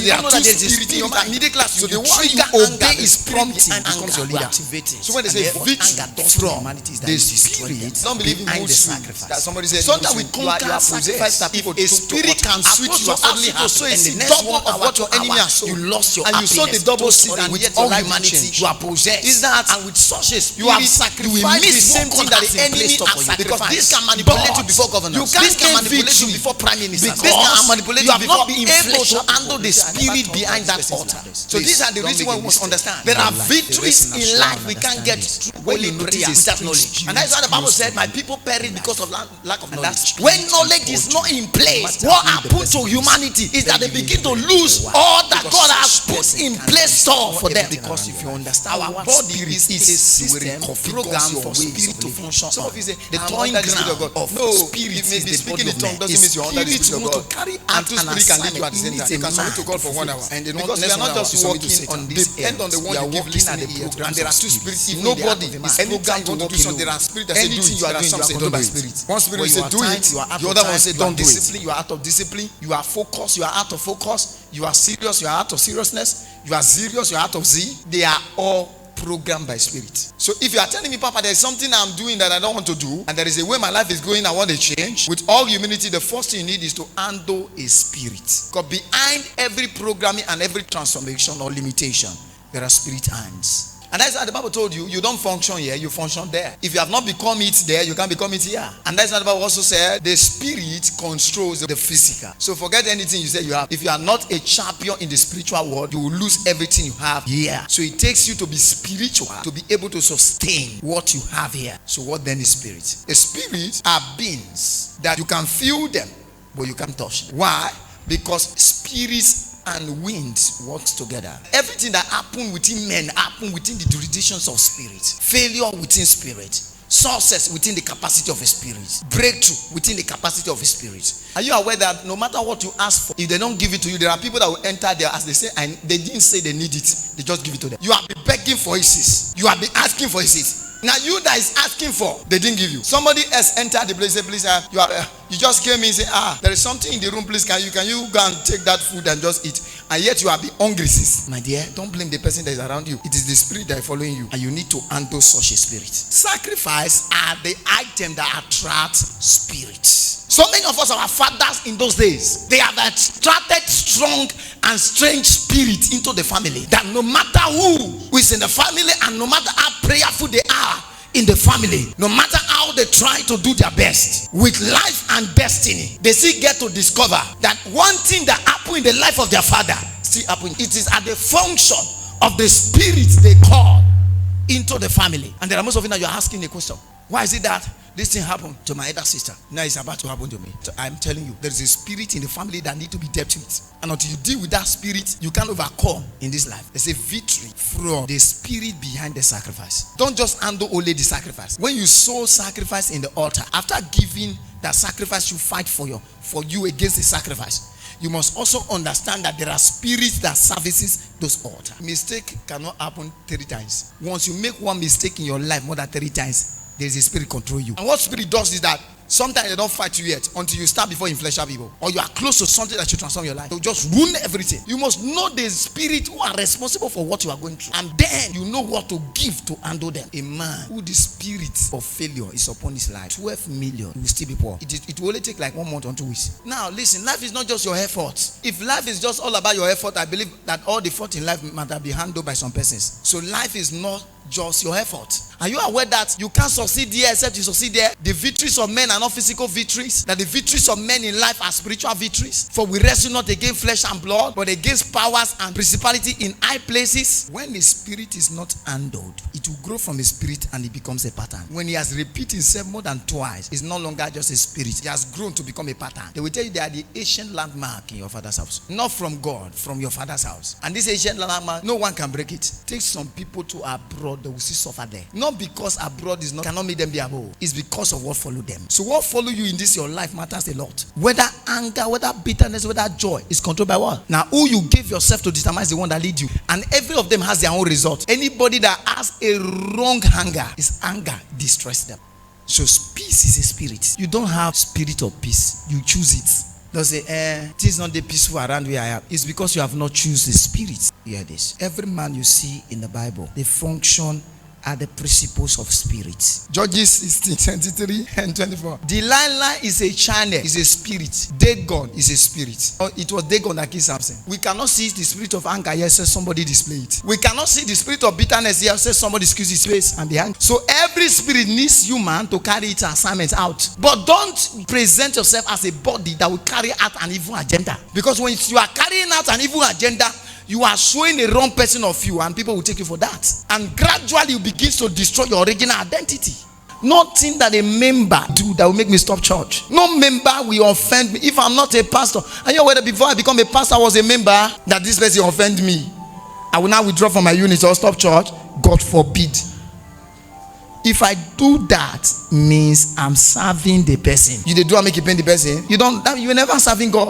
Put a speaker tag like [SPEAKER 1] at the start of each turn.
[SPEAKER 1] you don't know that there's a spirit in your mind. So the one you obey is prompting becomes your leader. So when they say victory from the spirit, don't believe in mood swings. That somebody says sometimes we conquer sacrifice that people a spirit can switch you suddenly happen, and the double of what your enemy has sown. You lost your and you saw the double seed, and with all humanity you are possessed. Is that and with such a spirit you have sacrificed the same thing that the enemy has sacrificed, because this can manipulate you before governors. This can manipulate you before prime ministers. This can manipulate you before being able to handle the spirit behind that altar. So these are the reasons why we must understand. There are victories in life we can't get only prayer without knowledge. And that's why the Bible said, my people perish because of lack of knowledge. When knowledge is not in place, what happens to humanity is that they begin to lose all that God has put in place store for them. Because if you understand, our body is a system program for spirit to function. Some of you say, the toying ground of spirit is the body of man. Doesn't mean you're under the spirit of God. And two spirits can lead you at the same time. You can submit to God for 1 hour. Because we are not just walking on this depend on the one you give listening ear. And there are two spirits. If nobody is anytime you want to do something, there are spirits that say do it. You are doing, you are controlled by spirit. One spirit will say do it. The other one say don't do it. You are out of discipline. You are focused. You are out of focus. You are serious. You are out of seriousness. You are serious. You are out of zeal. They are all programmed by spirit. So if you are telling me, Papa, there's something I'm doing that I don't want to do, and there is a way my life is going, I want to change, with all humility, the first thing you need is to handle a spirit. Because behind every programming and every transformation or limitation, there are spirit hands. And that's why the Bible told you, you don't function here, you function there. If you have not become it there, you can't become it here. And that's why the Bible also said, the spirit controls the physical. So forget anything you say you have. If you are not a champion in the spiritual world, you will lose everything you have here. So it takes you to be spiritual, to be able to sustain what you have here. So what then is spirit? The spirits are beings that you can feel them, but you can't touch them. Why? Because spirits and winds works together. Everything that happen within men happen within the jurisdictions of spirit. Failure within spirit. Success within the capacity of a spirit. Breakthrough within the capacity of a spirit. Are you aware that no matter what you ask for, if they don't give it to you, there are people that will enter there as they say, and they didn't say they need it. They just give it to them. You have been begging for a seat. You have been asking for a seat. Now you that is asking for, they didn't give you. Somebody else entered the place, say, please, you just came in and say, there is something in the room, please, can you go and take that food and just eat? And yet you have been hungry, sis. My dear, don't blame the person that is around you. It is the spirit that is following you, and you need to handle such a spirit. Sacrifice are the item that attract spirits. So many of us, our fathers in those days, they have attracted strong and strange spirits into the family. That no matter who is in the family, and no matter how prayerful they are in the family, no matter how they try to do their best with life and destiny, they still get to discover that one thing that happened in the life of their father still happened. It is at the function of the spirits they call into the family. And there are most of you now, you're asking a question. Why is it that this thing happened to my elder sister? Now it's about to happen to me. So I'm telling you, there is a spirit in the family that need to be dealt with. And until you deal with that spirit, you can't overcome in this life. There's a victory from the spirit behind the sacrifice. Don't just handle only the sacrifice. When you sow sacrifice in the altar, after giving that sacrifice, you fight for you against the sacrifice. You must also understand that there are spirits that services those altars. Mistake cannot happen 3 times. Once you make one mistake in your life more than 3 times, there is a spirit control you. And what spirit does is that sometimes they don't fight you yet until you start before influential people, or you are close to something that should transform your life. They'll just ruin everything. You must know the spirit who are responsible for what you are going through, and then you know what to give to handle them. A man who the spirit of failure is upon his life, 12 million, he will still be poor. It will only take like 1 month or 2 weeks. Now listen, life is not just your effort. If life is just all about your effort, I believe that all the effort in life might be handled by some persons. So life is not just your effort. Are you aware that you can't succeed here except you succeed there? The victories of men are not physical victories. That the victories of men in life are spiritual victories. For we wrestle not against flesh and blood, but against powers and principality in high places. When the spirit is not handled, it will grow from a spirit and it becomes a pattern. When he has repeated himself more than twice, it's no longer just a spirit. He has grown to become a pattern. They will tell you they are the ancient landmark in your father's house. Not from God, from your father's house. And this ancient landmark, no one can break it. Take some people to abroad, they will see suffer there. Not because abroad cannot make them be above. It's because of what follow them. So what follow you in this your life matters a lot. Whether anger, whether bitterness, whether joy is controlled by what? Now who you give yourself to determine is the one that lead you. And every of them has their own result. Anybody that has a wrong anger, is anger destroys them. So peace is a spirit. You don't have spirit of peace. You choose it. They'll say, it is not the peaceful around where I am. It's because you have not chosen the spirit. Hear this. Every man you see in the Bible, they function are the principles of spirit. Judges 16, 23 and 24. Delilah is a channel, is a spirit. Dagon is a spirit. It was Dagon that killed Samson. We cannot see the spirit of anger here, says somebody display it. We cannot see the spirit of bitterness here, says somebody excuse his face and behind. So every spirit needs human to carry its assignment out. But don't present yourself as a body that will carry out an evil agenda. Because when you are carrying out an evil agenda, you are showing a wrong person of you, and people will take you for that. And gradually you begin to destroy your original identity. Nothing that a member do that will make me stop church. No member will offend me. If I'm not a pastor, and you know whether before I become a pastor I was a member, that this person offend me, I will now withdraw from my unit or stop church. God forbid. If I do that, means I'm serving the person. You do I make you pain the person? You don't. You are never serving God.